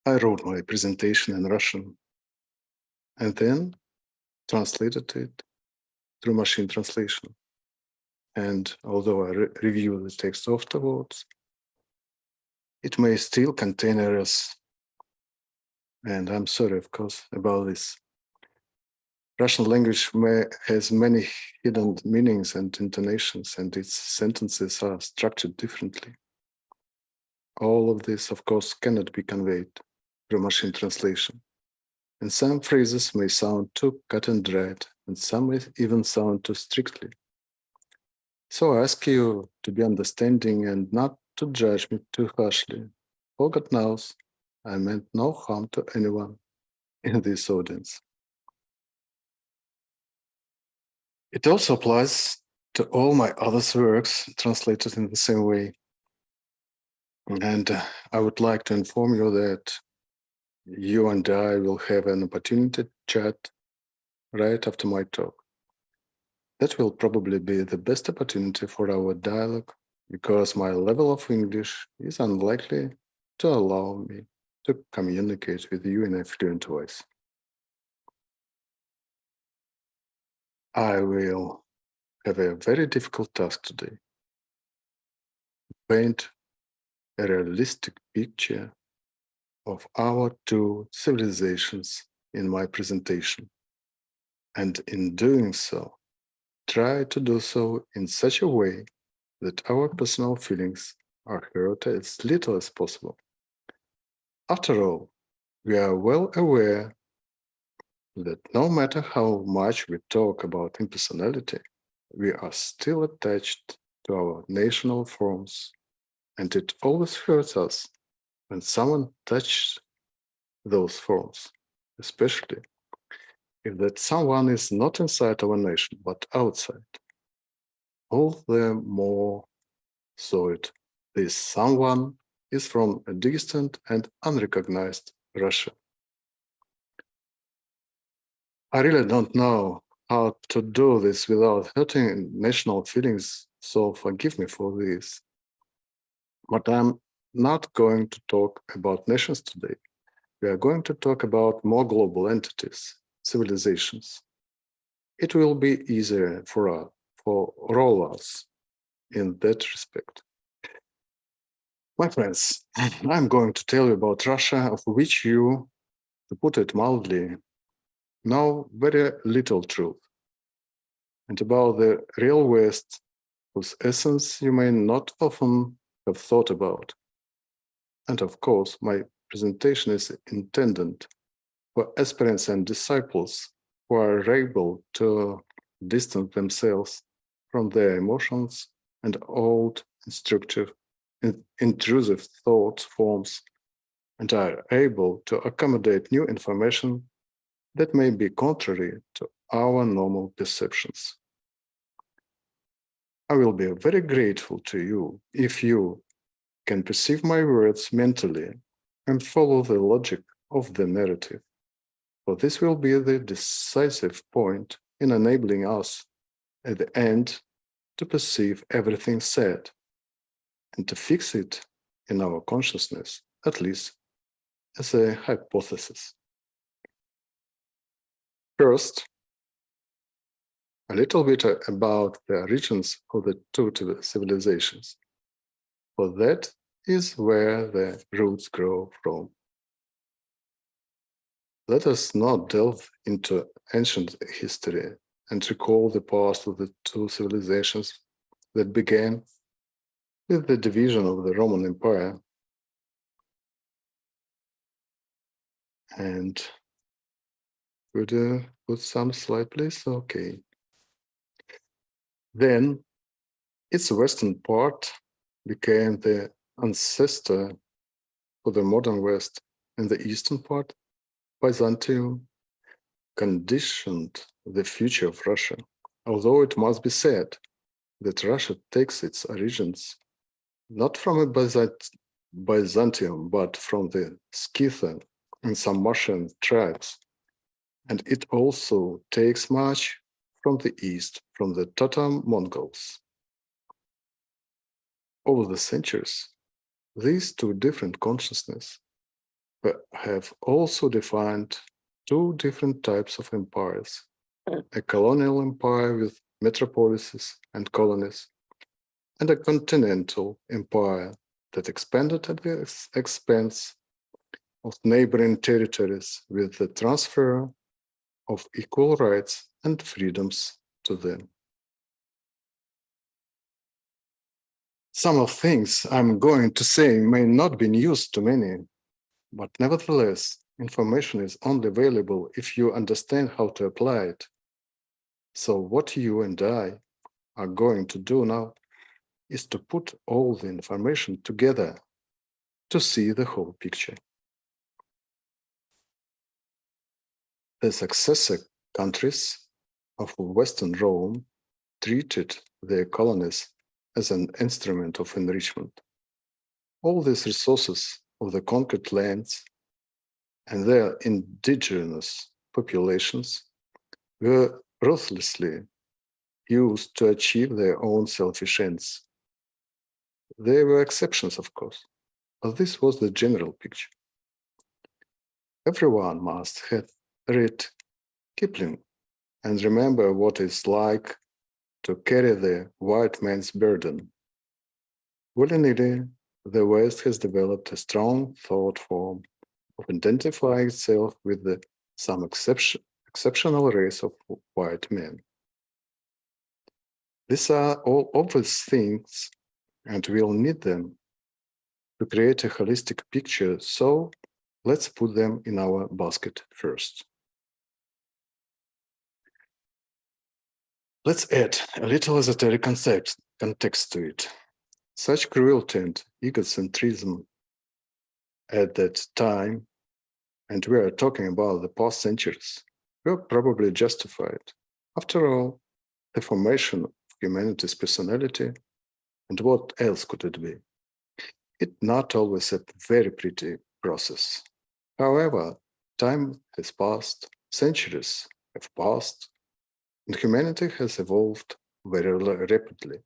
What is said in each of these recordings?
I wrote my presentation in Russian and then translated it through machine translation. And although I review the text afterwards, it may still contain errors. And I'm sorry, of course, about this. Russian language has many hidden meanings and intonations, and its sentences are structured differently. All of this, of course, cannot be conveyed through machine translation. And some phrases may sound too cut and dried, and some may even sound too strictly. So I ask you to be understanding and not to judge me too harshly. For God knows, I meant no harm to anyone in this audience. It also applies to all my other works translated in the same way. And I would like to inform you that you and I will have an opportunity to chat right after my talk. That will probably be the best opportunity for our dialogue because my level of English is unlikely to allow me to communicate with you in a fluent voice. I will have a very difficult task today. Paint a realistic picture of our two civilizations in my presentation. And in doing so, try to do so in such a way that our personal feelings are hurt as little as possible. After all, we are well aware that no matter how much we talk about impersonality, we are still attached to our national forms, and it always hurts us when someone touches those forms, especially if that someone is not inside our nation but outside. All the more so this someone is from a distant and unrecognized Russia. I really don't know how to do this without hurting national feelings, so forgive me for this. But I'm not going to talk about nations today. We are going to talk about more global entities, civilizations. It will be easier for all of us in that respect. My friends, I'm going to tell you about Russia, of which you, to put it mildly, know very little truth, and about the real West, whose essence you may not often have thought about. And of course, my presentation is intended for aspirants and disciples who are able to distance themselves from their emotions and old intrusive thought forms and are able to accommodate new information that may be contrary to our normal perceptions. I will be very grateful to you if you can perceive my words mentally and follow the logic of the narrative, for this will be the decisive point in enabling us at the end to perceive everything said and to fix it in our consciousness, at least as a hypothesis. First, a little bit about the origins of the two civilizations, for that is where the roots grow from. Let us not delve into ancient history and recall the past of the two civilizations that began with the division of the Roman Empire. And could you put some slide, please? Okay. Then its western part became the ancestor for the modern West, and the eastern part, Byzantium, conditioned the future of Russia. Although it must be said that Russia takes its origins not from a Byzantium, but from the Scythian and some Martian tribes. And it also takes much from the east, from the Tatar Mongols. Over the centuries, these two different consciousnesses have also defined two different types of empires: a colonial empire with metropolises and colonies, and a continental empire that expanded at the expense of neighboring territories with the transfer of equal rights and freedoms to them. Some of things I'm going to say may not be news to many, but nevertheless, information is only available if you understand how to apply it. So what you and I are going to do now is to put all the information together to see the whole picture. The successor countries of Western Rome treated their colonies as an instrument of enrichment. All these resources of the conquered lands and their indigenous populations were ruthlessly used to achieve their own selfish ends. There were exceptions, of course, but this was the general picture. Everyone must have read Kipling and remember what it's like to carry the white man's burden. Willy-nilly, the West has developed a strong thought form of identifying itself with some exceptional race of white men. These are all obvious things, and we'll need them to create a holistic picture, so let's put them in our basket first. Let's add a little esoteric context to it. Such cruelty and egocentrism at that time, and we are talking about the past centuries, were probably justified. After all, the formation of humanity's personality, and what else could it be? It's not always a very pretty process. However, time has passed, centuries have passed, and humanity has evolved very rapidly.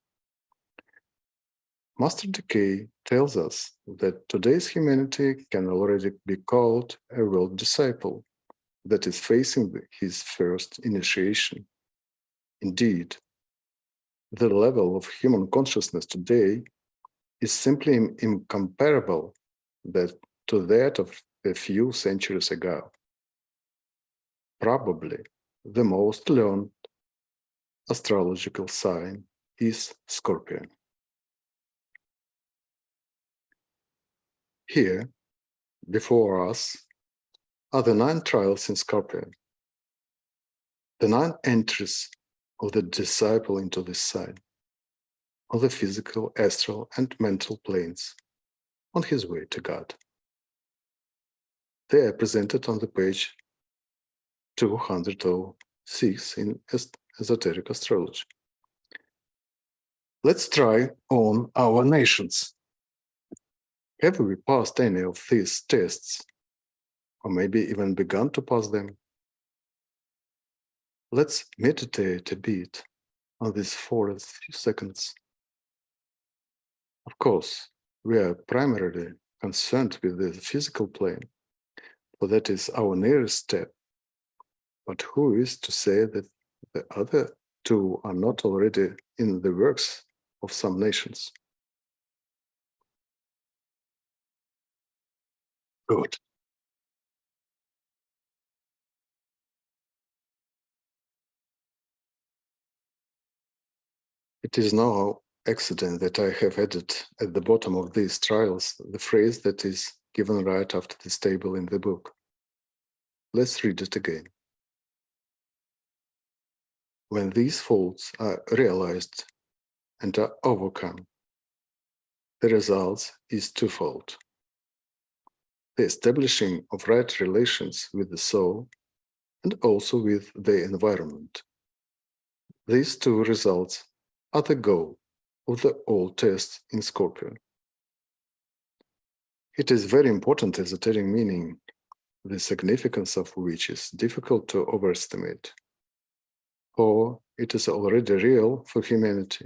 Master Decay tells us that today's humanity can already be called a world disciple that is facing his first initiation. Indeed, the level of human consciousness today is simply incomparable to that of a few centuries ago. Probably the most learned astrological sign is Scorpion. Here, before us, are the 9 trials in Scorpion, the 9 entries of the disciple into this sign, on the physical, astral, and mental planes, on his way to God. They are presented on the page 206 in esoteric astrology. Let's try on our nations. Have we passed any of these tests, or maybe even begun to pass them? Let's meditate a bit on this for a few seconds. Of course, we are primarily concerned with the physical plane, for that is our nearest step. But who is to say that the other 2 are not already in the works of some nations? Good. It is no accident that I have added at the bottom of these trials the phrase that is given right after this table in the book. Let's read it again. When these faults are realized and are overcome, the result is twofold: the establishing of right relations with the soul and also with the environment. These 2 results are the goal of the old test in Scorpio. It is very important esoteric meaning, the significance of which is difficult to overestimate, for it is already real for humanity,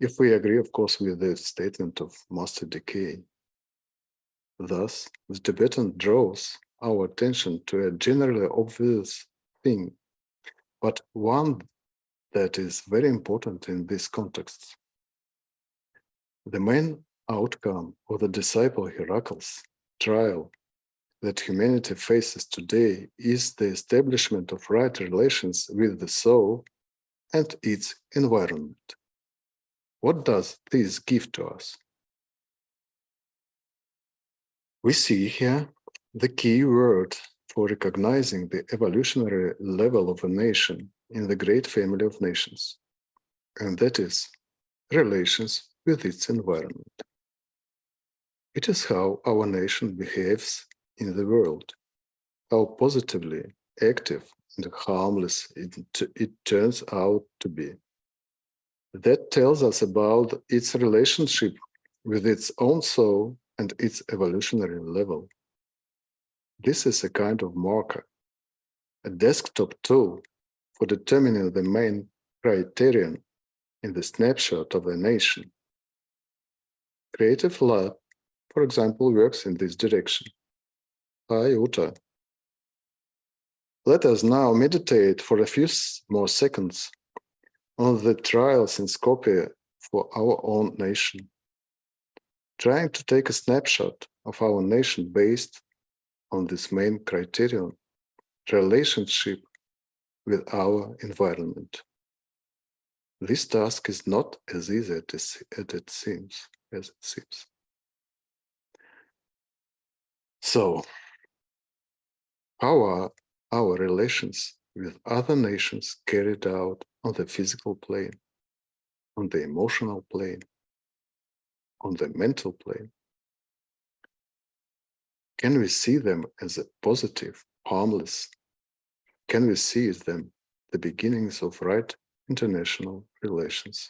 if we agree, of course, with the statement of Master Decay. Thus, the Tibetan draws our attention to a generally obvious thing, but one that is very important in this context. The main outcome of the disciple Heracles' trial that humanity faces today is the establishment of right relations with the soul and its environment. What does this give to us? We see here the key word for recognizing the evolutionary level of a nation in the great family of nations, and that is relations with its environment. It is how our nation behaves in the world, how positively active and harmless it turns out to be. That tells us about its relationship with its own soul and its evolutionary level. This is a kind of marker, a desktop tool for determining the main criterion in the snapshot of a nation. Creative Lab, for example, works in this direction. Hi, Uta. Let us now meditate for a few more seconds on the trials in Skopje for our own nation, trying to take a snapshot of our nation based on this main criterion, relationship with our environment. This task is not as easy as it seems. So, how are our relations with other nations carried out on the physical plane, on the emotional plane, on the mental plane? Can we see them as a positive, harmless? Can we see them the beginnings of right international relations?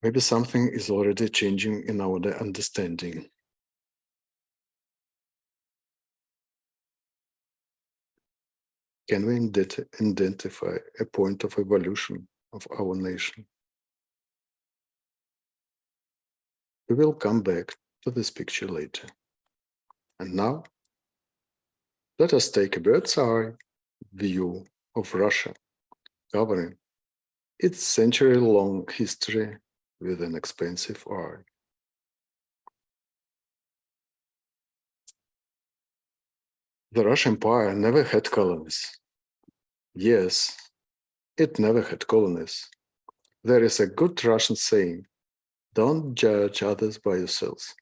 Maybe something is already changing in our understanding. Can we identify a point of evolution of our nation? We will come back to this picture later. And now, let us take a bird's eye view of Russia, covering its century-long history with an expansive eye. The Russian Empire never had colonies. Yes, it never had colonies. There is a good Russian saying, don't judge others by yourselves.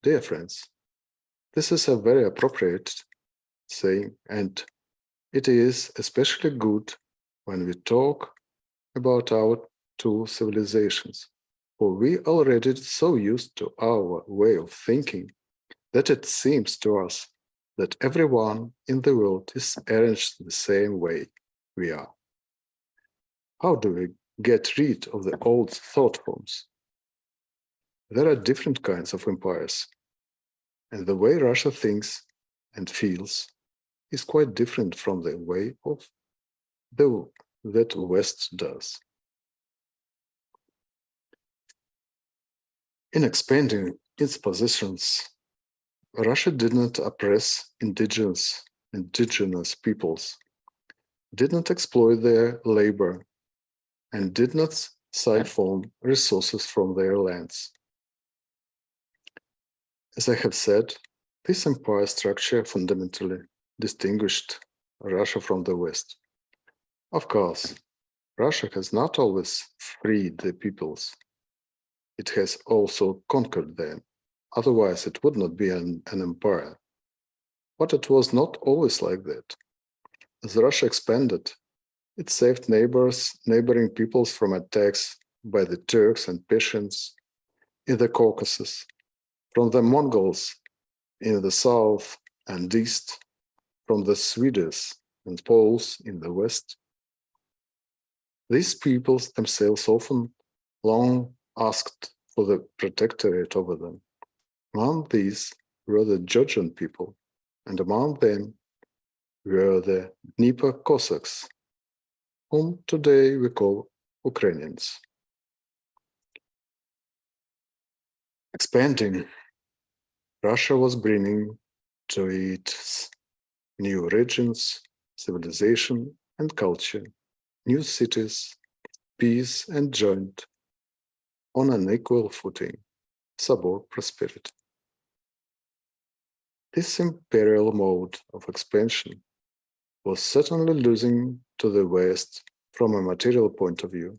Dear friends, this is a very appropriate saying, and it is especially good when we talk about our two civilizations, for we already so used to our way of thinking that it seems to us that everyone in the world is arranged the same way we are. How do we get rid of the old thought forms? There are different kinds of empires, and the way Russia thinks and feels is quite different from the way of that West does. In expanding its positions, Russia did not oppress indigenous peoples, did not exploit their labor, and did not siphon resources from their lands. As I have said, this empire structure fundamentally distinguished Russia from the West. Of course, Russia has not always freed the peoples. It has also conquered them. Otherwise, it would not be an empire. But it was not always like that. As Russia expanded, it saved neighboring peoples from attacks by the Turks and Persians in the Caucasus, from the Mongols in the south and east, from the Swedes and Poles in the west. These peoples themselves often long asked for the protectorate over them. Among these were the Georgian people, and among them were the Dnieper Cossacks, whom today we call Ukrainians. Expanding, Russia was bringing to its new regions, civilization and culture, new cities, peace and joint on an equal footing, support prosperity. This imperial mode of expansion was certainly losing to the West from a material point of view,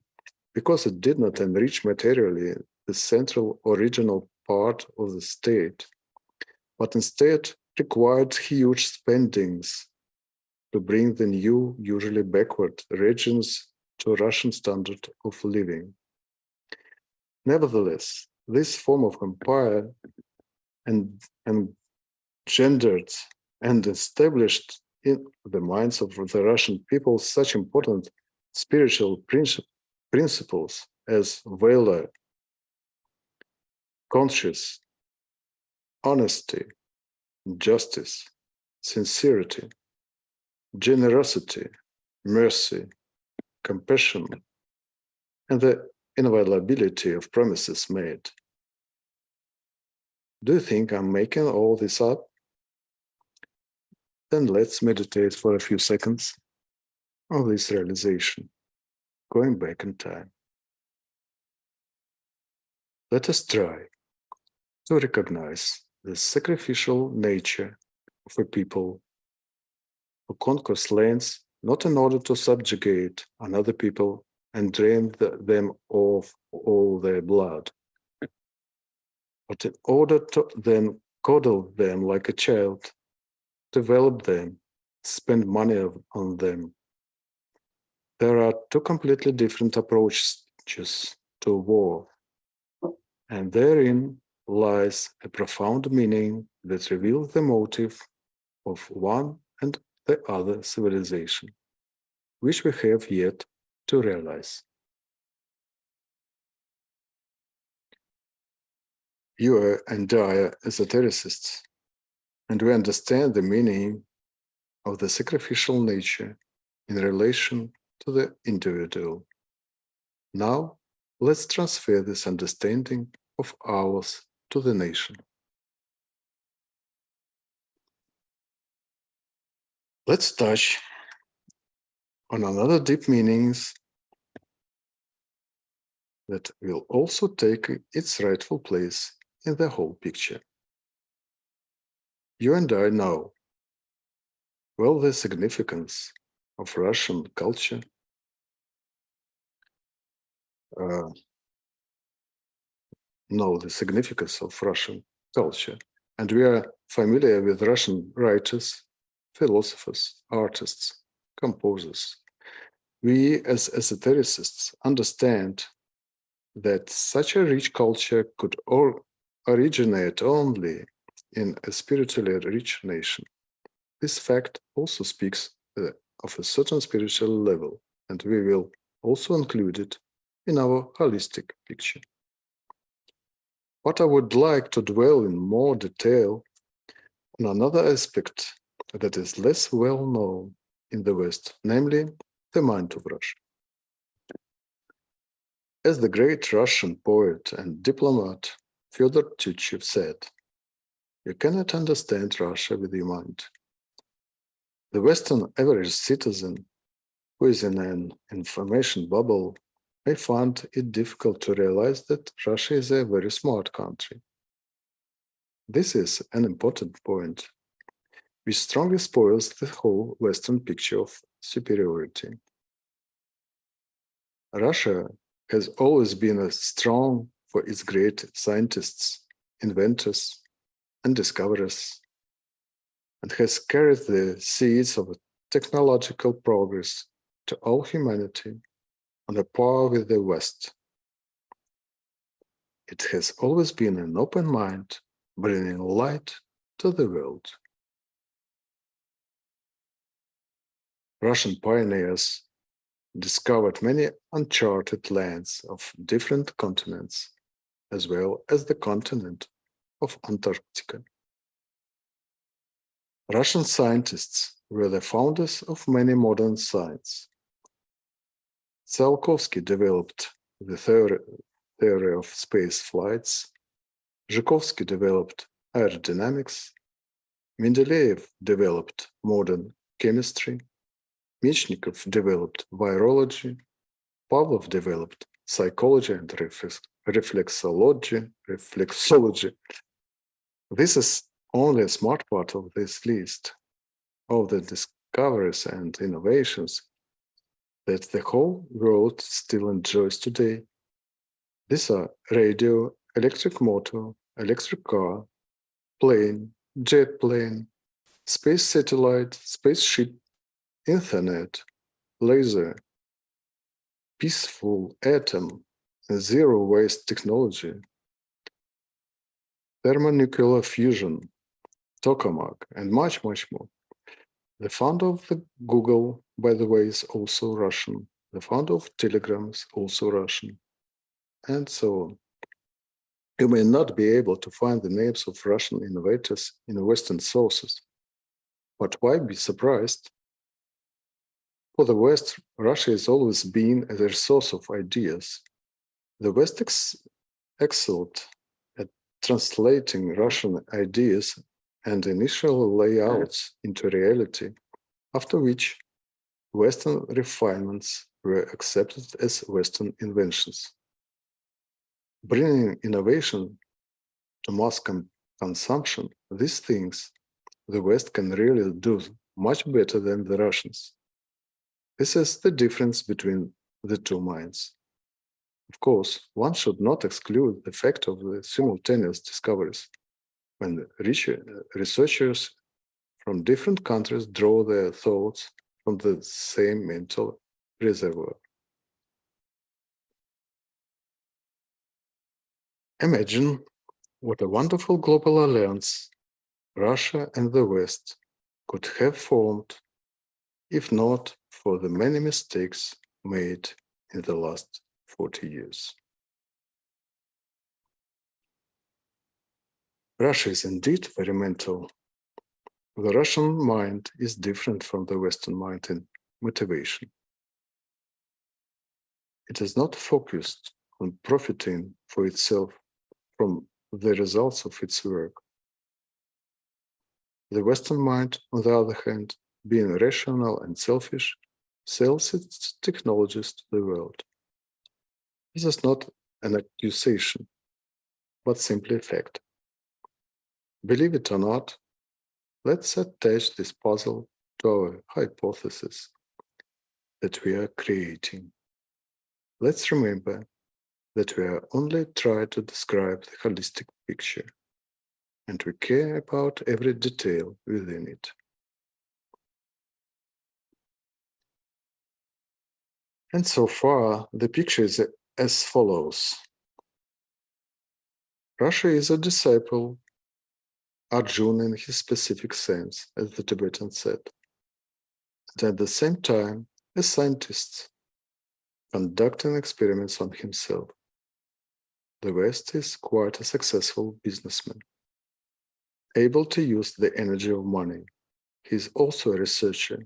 because it did not enrich materially the central or regional part of the state, but instead required huge spendings to bring the new, usually backward regions to a Russian standard of living. Nevertheless, this form of empire engendered and established in the minds of the Russian people such important spiritual principles as valor, conscience, honesty, justice, sincerity, generosity, mercy, compassion, and the inviolability of promises made. Do you think I'm making all this up? Then let's meditate for a few seconds on this realization, going back in time. Let us try to recognize the sacrificial nature of a people who conquers lands not in order to subjugate another people and drain them of all their blood, but in order to then coddle them like a child, develop them, spend money on them. There are two completely different approaches to war, and therein lies a profound meaning that reveals the motive of one and the other civilization, which we have yet to realize. You and I are esotericists, and we understand the meaning of the sacrificial nature in relation to the individual. Now, let's transfer this understanding of ours to the nation. Let's touch on another deep meanings that will also take its rightful place in the whole picture. You and I know well the significance of Russian culture, and we are familiar with Russian writers, philosophers, artists, composers. We as esotericists understand that such a rich culture could originate only in a spiritually rich nation. This fact also speaks of a certain spiritual level, and we will also include it in our holistic picture. But I would like to dwell in more detail on another aspect that is less well known in the West, namely the mind of Russia. As the great Russian poet and diplomat Fyodor Tyutchev said, "You cannot understand Russia with your mind." The Western average citizen who is in an information bubble may find it difficult to realize that Russia is a very smart country. This is an important point, which strongly spoils the whole Western picture of superiority. Russia has always been strong for its great scientists, inventors, and discoverers, and has carried the seeds of technological progress to all humanity on a par with the West. It has always been an open mind, bringing light to the world. Russian pioneers discovered many uncharted lands of different continents, as well as the continent of Antarctica. Russian scientists were the founders of many modern science. Tsiolkovsky developed the theory of space flights. Zhukovsky developed aerodynamics. Mendeleev developed modern chemistry. Michnikov developed virology. Pavlov developed psychology and reflexology. This is only a smart part of this list of the discoveries and innovations that the whole world still enjoys today. These are radio, electric motor, electric car, plane, jet plane, space satellite, spaceship, internet, laser, peaceful atom, zero waste technology, thermonuclear fusion, tokamak, and much, much more. The founder of the Google, by the way, is also Russian. The founder of Telegram is also Russian, and so on. You may not be able to find the names of Russian innovators in Western sources, but why be surprised? For the West, Russia has always been a source of ideas. The West excelled at translating Russian ideas and initial layouts into reality, after which Western refinements were accepted as Western inventions. Bringing innovation to mass consumption, these things the West can really do much better than the Russians. This is the difference between the two minds. Of course, one should not exclude the fact of the simultaneous discoveries when the researchers from different countries draw their thoughts from the same mental reservoir. Imagine what a wonderful global alliance Russia and the West could have formed if not for the many mistakes made in the last 40 years. Russia is indeed very mental. The Russian mind is different from the Western mind in motivation. It is not focused on profiting for itself from the results of its work. The Western mind, on the other hand, being rational and selfish, sells its technologies to the world. This is not an accusation, but simply a fact. Believe it or not, let's attach this puzzle to our hypothesis that we are creating. Let's remember that we are only trying to describe the holistic picture, and we care about every detail within it. And so far, the picture is as follows. Russia is a disciple, Arjuna in his specific sense, as the Tibetans said, and at the same time, a scientist conducting experiments on himself. The West is quite a successful businessman, able to use the energy of money. He is also a researcher,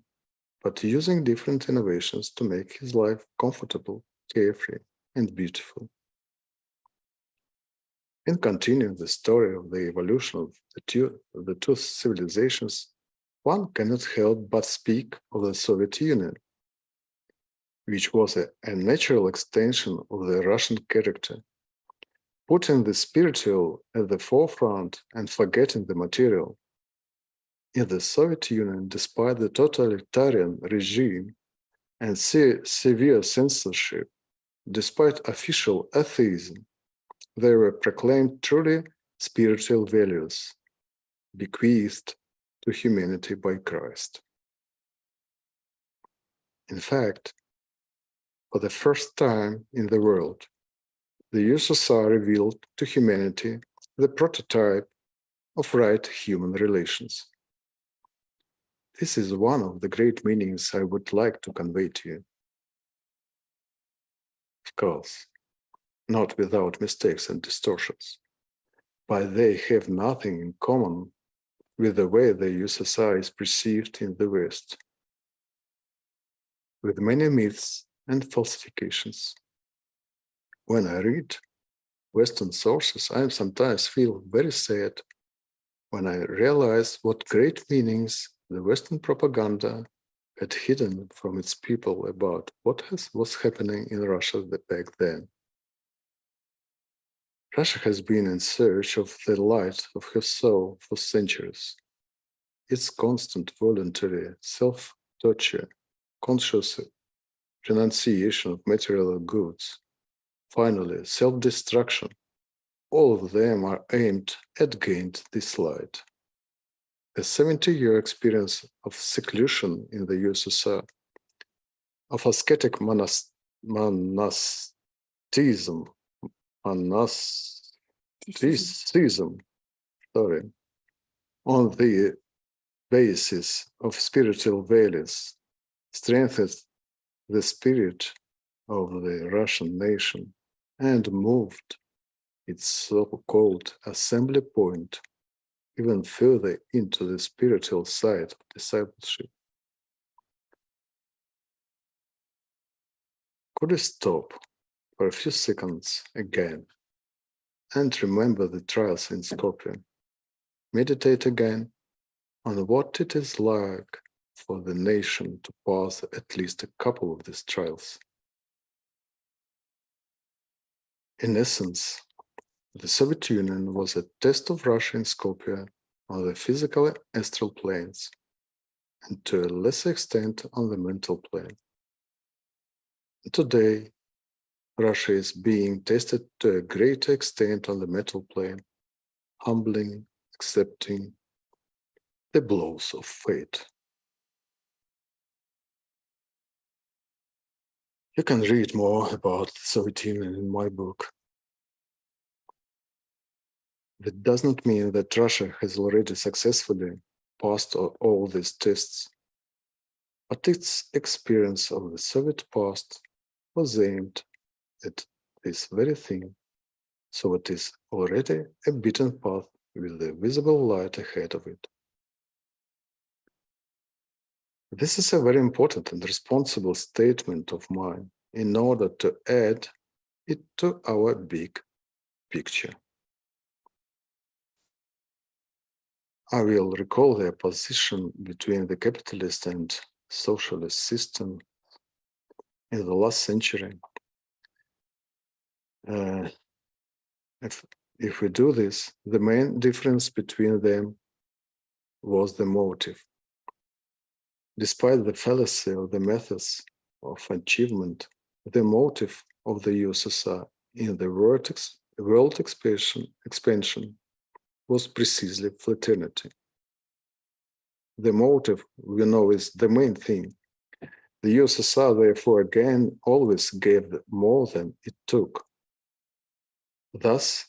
but using different innovations to make his life comfortable, carefree, and beautiful. In continuing the story of the evolution of the two civilizations, one cannot help but speak of the Soviet Union, which was a natural extension of the Russian character, putting the spiritual at the forefront and forgetting the material. In the Soviet Union, despite the totalitarian regime and severe censorship, despite official atheism, they were proclaimed truly spiritual values, bequeathed to humanity by Christ. In fact, for the first time in the world, the USSR revealed to humanity the prototype of right human relations. This is one of the great meanings I would like to convey to you. Of course, not without mistakes and distortions, but they have nothing in common with the way the USSR is perceived in the West. With many myths and falsifications. When I read Western sources, I sometimes feel very sad when I realize what great meanings the Western propaganda had hidden from its people about what was happening in Russia back then. Russia has been in search of the light of her soul for centuries. Its constant voluntary self-torture, conscious renunciation of material goods, finally self-destruction, all of them are aimed at gaining this light. A 70-year experience of seclusion in the USSR, of ascetic monasticism, on the basis of spiritual values, strengthens the spirit of the Russian nation and moved its so-called assembly point even further into the spiritual side of discipleship. Could we stop for a few seconds again and remember the trials in Skopje? Meditate again on what it is like for the nation to pass at least a couple of these trials. In essence, the Soviet Union was a test of Russia in Skopje on the physical and astral planes, and to a lesser extent on the mental plane. And today, Russia is being tested to a greater extent on the mental plane, humbling, accepting the blows of fate. You can read more about the Soviet Union in my book. That does not mean that Russia has already successfully passed all these tests, but its experience of the Soviet past was aimed at this very thing, so it is already a beaten path with the visible light ahead of it. This is a very important and responsible statement of mine in order to add it to our big picture. I will recall the opposition between the capitalist and socialist system in the last century. If we do this, the main difference between them was the motive. Despite the fallacy of the methods of achievement, the motive of the USSR in the world expansion was precisely fraternity. The motive, we know, is the main thing. The USSR, therefore, again, always gave more than it took. Thus,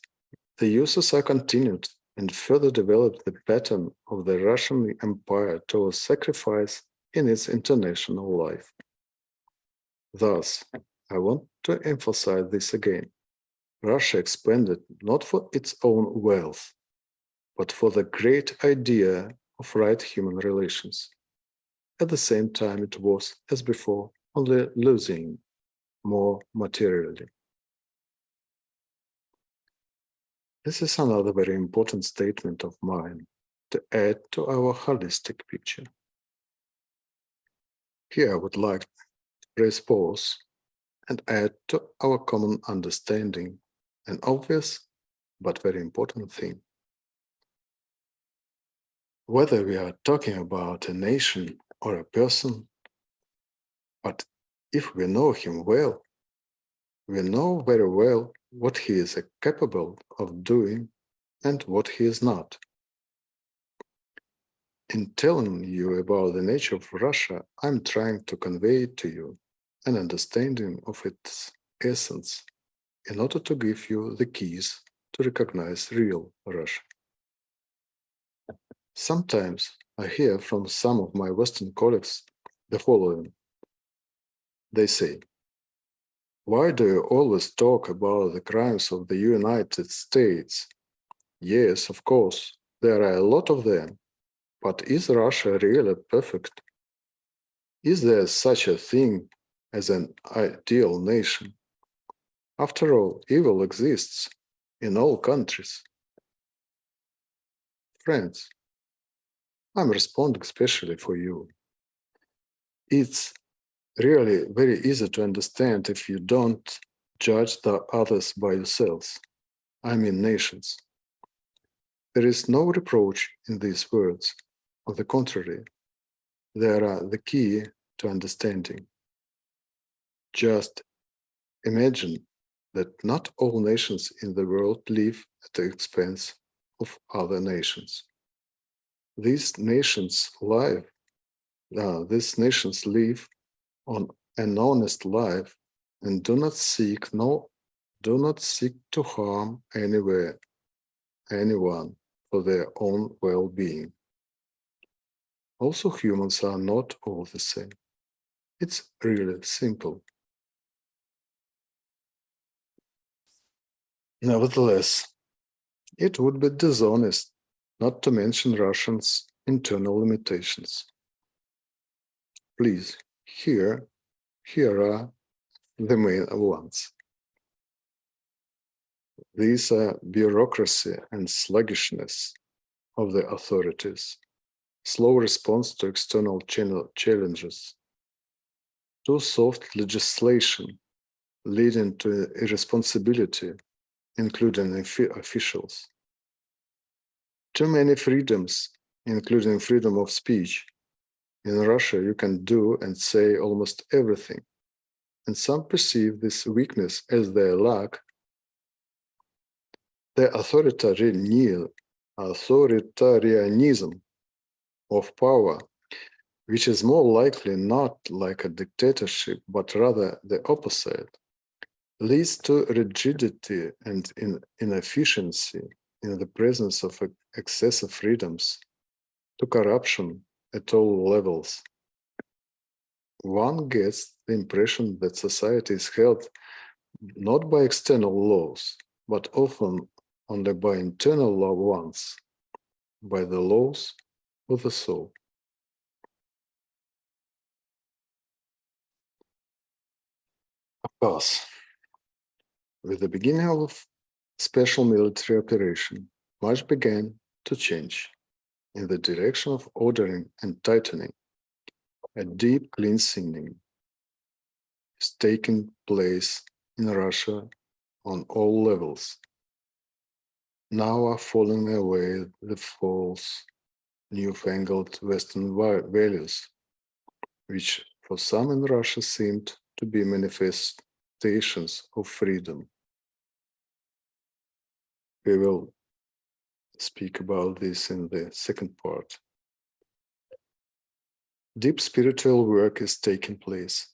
the USSR continued and further developed the pattern of the Russian Empire towards sacrifice in its international life. Thus, I want to emphasize this again. Russia expanded not for its own wealth, but for the great idea of right human relations. At the same time, it was, as before, only losing more materially. This is another very important statement of mine to add to our holistic picture. Here I would like to press pause and add to our common understanding an obvious but very important thing. Whether we are talking about a nation or a person, but if we know him well, we know very well what he is capable of doing and what he is not. In telling you about the nature of Russia, I'm trying to convey to you an understanding of its essence in order to give you the keys to recognize real Russia. Sometimes I hear from some of my Western colleagues the following. They say, "Why do you always talk about the crimes of the United States? Yes, of course, there are a lot of them, but is Russia really perfect? Is there such a thing as an ideal nation. After all, evil exists in all countries. Friends, I'm responding especially for you. It's really very easy to understand if you don't judge the others by yourselves. I mean nations. There is no reproach in these words. On the contrary, they are the key to understanding. Just imagine that not all nations in the world live at the expense of other nations. These nations live on an honest life and do not seek to harm anyone for their own well-being. Also, humans are not all the same. It's really simple. Nevertheless, it would be dishonest not to mention Russians' internal limitations. Please, here are the main ones. These are bureaucracy and sluggishness of the authorities, slow response to external challenges, too soft legislation leading to irresponsibility, including officials, too many freedoms, including freedom of speech. In Russia, you can do and say almost everything, and some perceive this weakness as their lack. The authoritarianism of power, which is more likely not like a dictatorship, but rather the opposite, leads to rigidity and inefficiency in the presence of excessive freedoms, to corruption at all levels. One gets the impression that society is held not by external laws, but often only by internal ones, by the laws of the soul. Of course, with the beginning of special military operation, much began to change in the direction of ordering and tightening. A deep cleansing is taking place in Russia on all levels. Now are falling away the false, newfangled Western values, which for some in Russia seemed to be manifestations of freedom. We will speak about this in the second part. Deep spiritual work is taking place,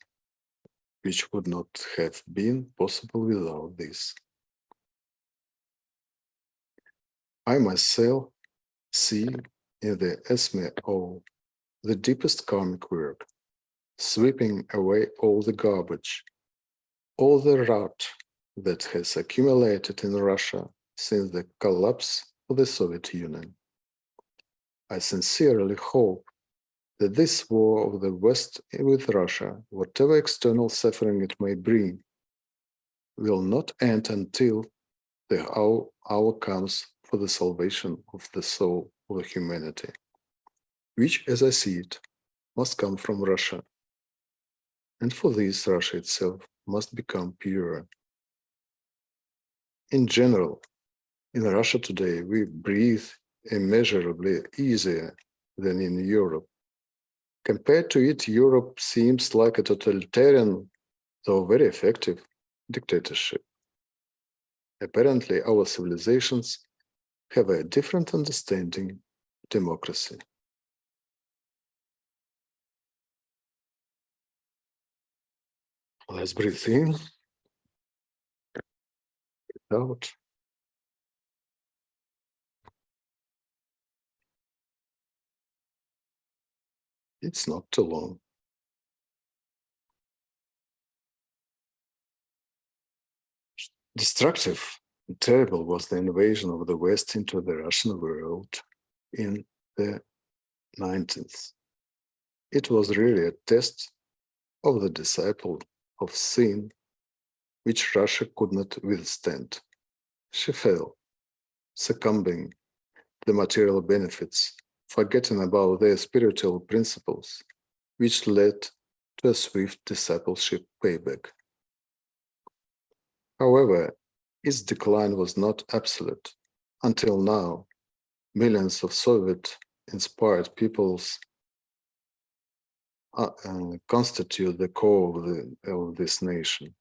which would not have been possible without this. I myself see in the SMO the deepest karmic work, sweeping away all the garbage, all the rot that has accumulated in Russia since the collapse of the Soviet Union. I sincerely hope that this war of the West with Russia, whatever external suffering it may bring, will not end until the hour comes for the salvation of the soul of humanity, which, as I see it, must come from Russia. And for this, Russia itself must become purer. In general, in Russia today, we breathe immeasurably easier than in Europe. Compared to it, Europe seems like a totalitarian, though very effective, dictatorship. Apparently, our civilizations have a different understanding of democracy. Let's breathe in, breathe out. It's not too long. Destructive and terrible was the invasion of the West into the Russian world in the 90s. It was really a test of the disciple of sin which Russia could not withstand. She fell, succumbing to the material benefits, forgetting about their spiritual principles, which led to a swift discipleship payback. However, its decline was not absolute. Until now, millions of Soviet-inspired peoples constitute the core of this nation.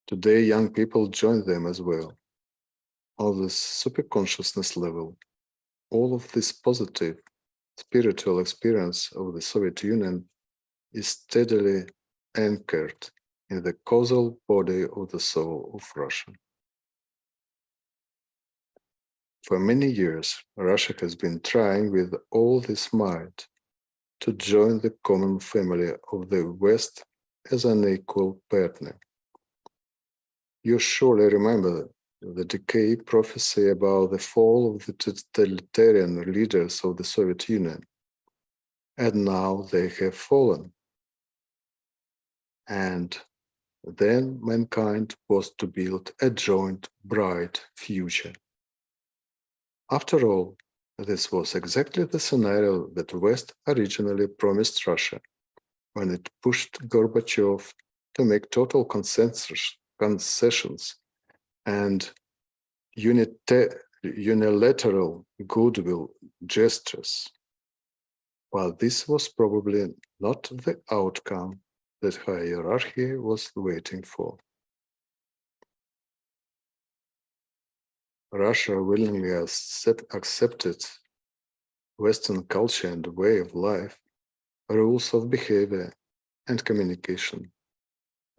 Today, young people join them as well. On this superconsciousness level, all of this positive spiritual experience of the Soviet Union is steadily anchored in the causal body of the soul of Russia. For many years, Russia has been trying with all this might to join the common family of the West as an equal partner. You surely remember the decay prophecy about the fall of the totalitarian leaders of the Soviet Union. And now they have fallen. And then mankind was to build a joint, bright future. After all, this was exactly the scenario that the West originally promised Russia when it pushed Gorbachev to make total concessions and unilateral goodwill gestures. While this was probably not the outcome that hierarchy was waiting for. Russia willingly accepted Western culture and way of life, rules of behavior and communication,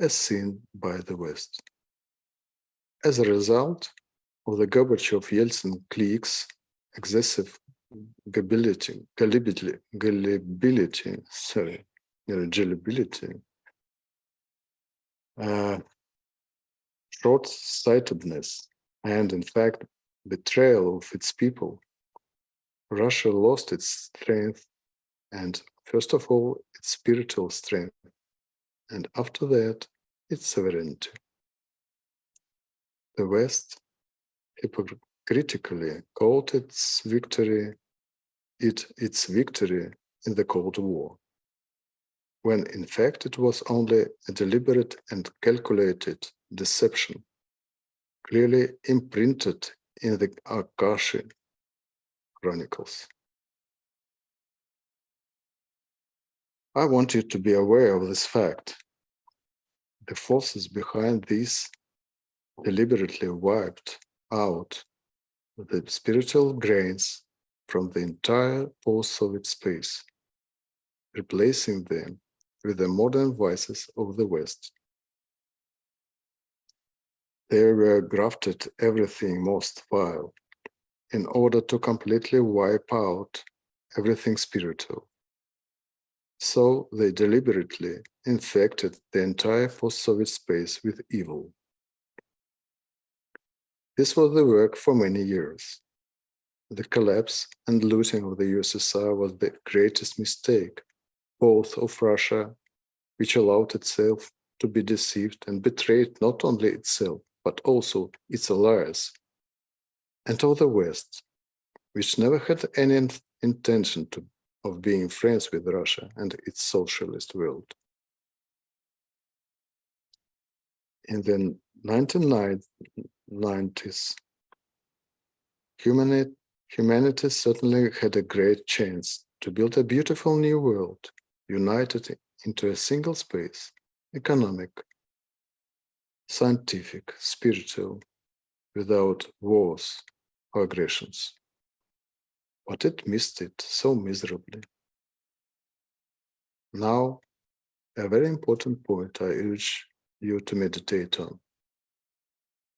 as seen by the West. As a result of the Gorbachev-Yeltsin clique's excessive gullibility, short-sightedness, and in fact, betrayal of its people, Russia lost its strength and, first of all, its spiritual strength, and after that, its sovereignty. The West hypocritically called its victory in the Cold War, when in fact it was only a deliberate and calculated deception, clearly imprinted in the Akashi chronicles. I want you to be aware of this fact. The forces behind this deliberately wiped out the spiritual grains from the entire post-Soviet space, replacing them with the modern vices of the West. They were grafted everything most vile in order to completely wipe out everything spiritual. So they deliberately infected the entire post-Soviet space with evil. This was the work for many years. The collapse and looting of the USSR was the greatest mistake, both of Russia, which allowed itself to be deceived and betrayed not only itself, but also its allies, and of the West, which never had any intention of being friends with Russia and its socialist world. In the 1990s, humanity certainly had a great chance to build a beautiful new world, united into a single space, economic, scientific, spiritual, without wars or aggressions. But it missed it so miserably. Now, a very important point I urge you to meditate on.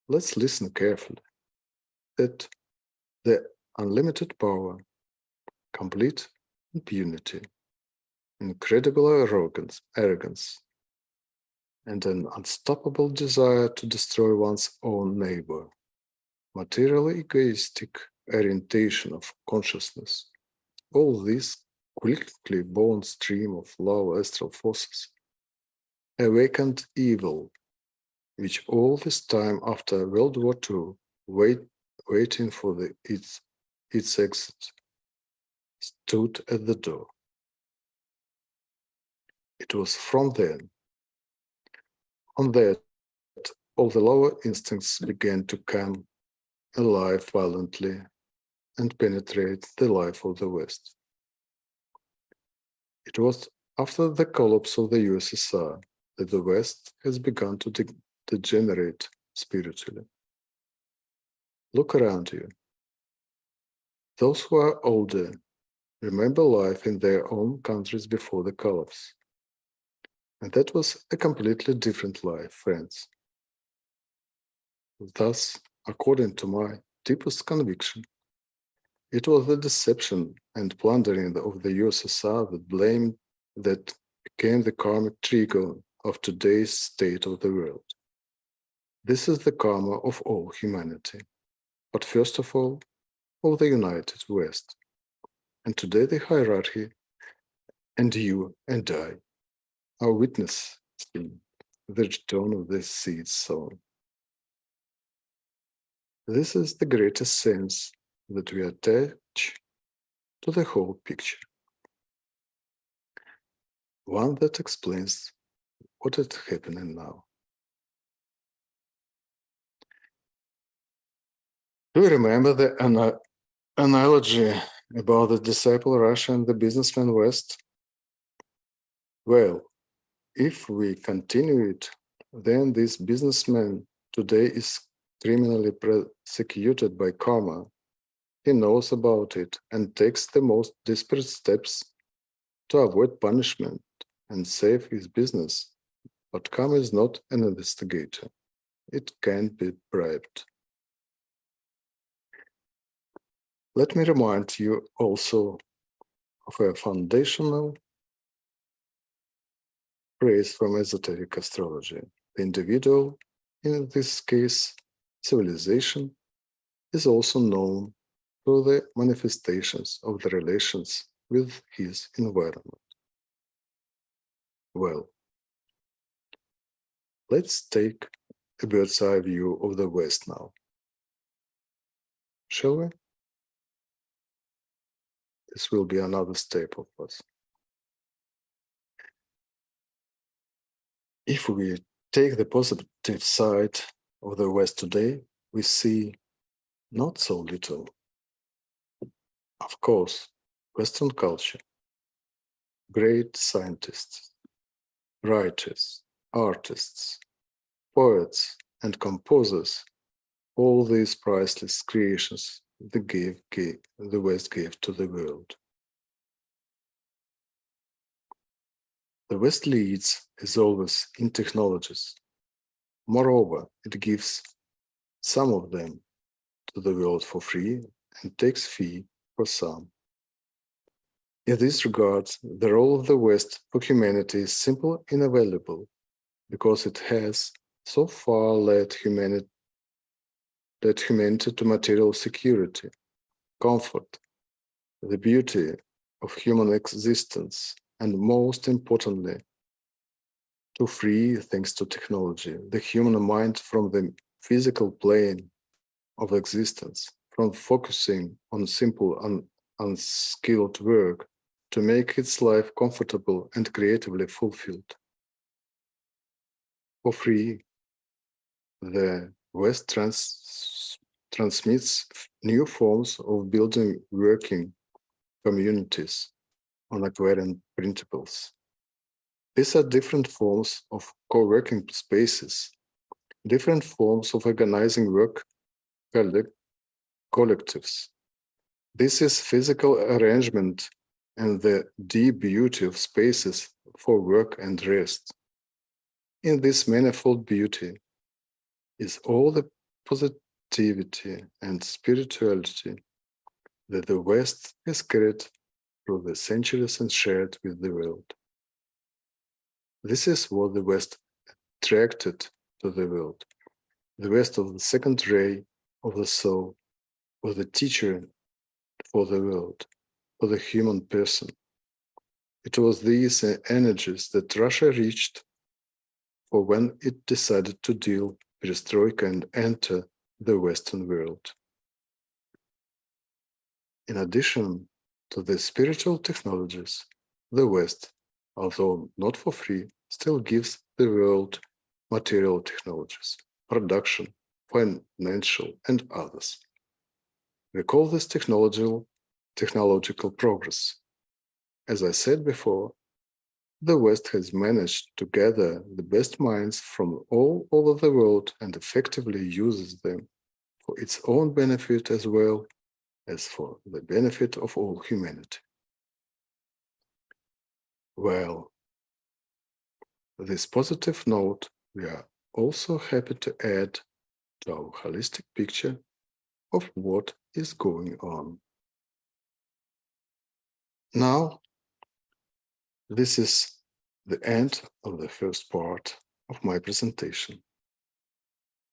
Let's listen carefully. That the unlimited power, complete impunity, incredible arrogance, and an unstoppable desire to destroy one's own neighbor, materially egoistic orientation of consciousness, all this quickly born stream of low astral forces awakened evil, which all this time after World War II, waiting for its exit, stood at the door. It was from then on that all the lower instincts began to come alive violently and penetrate the life of the West. It was after the collapse of the USSR that the West has begun to degenerate spiritually. Look around you. Those who are older remember life in their own countries before the collapse. And that was a completely different life, friends. Thus, according to my deepest conviction, it was the deception and plundering of the USSR that became the karmic trigger of today's state of the world. This is the karma of all humanity, but first of all, of the United West. And today the hierarchy, and you and I, are witnessing the return of the seeds sown. This is the greatest sense that we attach to the whole picture. One that explains what is happening now. Do you remember the analogy about the disciple Russia and the businessman West? Well, if we continue it, then this businessman today is criminally persecuted by karma. He knows about it and takes the most desperate steps to avoid punishment and save his business. But karma is not an investigator. It can't be bribed. Let me remind you also of a foundational phrase from esoteric astrology. The individual, in this case, civilization, is also known through the manifestations of the relations with his environment. Well, let's take a bird's eye view of the West now. Shall we? This will be another step of us. If we take the positive side of the West today, we see not so little. Of course, Western culture, great scientists, writers, artists, poets, and composers, all these priceless creations the West gave to the world. The West leads, as always, in technologies. Moreover, it gives some of them to the world for free and takes fee for some. In this regard, the role of the West for humanity is simple and available because it has so far led humanity to material security, comfort, the beauty of human existence, and most importantly, to free, thanks to technology, the human mind from the physical plane of existence, from focusing on simple and unskilled work to make its life comfortable and creatively fulfilled. For free, the West transmits new forms of building working communities on equivalent principles. These are different forms of co-working spaces, different forms of organizing work collectives. This is physical arrangement and the deep beauty of spaces for work and rest. In this manifold beauty is all the positivity and spirituality that the West has carried through the centuries and shared with the world. This is what the West attracted to the world. The West of the second ray of the soul was the teacher for the world, for the human person. It was these energies that Russia reached for when it decided to deal perestroika and enter the Western world. In addition to the spiritual technologies, the West, although not for free, still gives the world material technologies, production, financial, and others. We call this technological progress. As I said before, the West has managed to gather the best minds from all over the world and effectively uses them for its own benefit as well as for the benefit of all humanity. Well, this positive note, we are also happy to add to our holistic picture of what is going on. Now, this is the end of the first part of my presentation.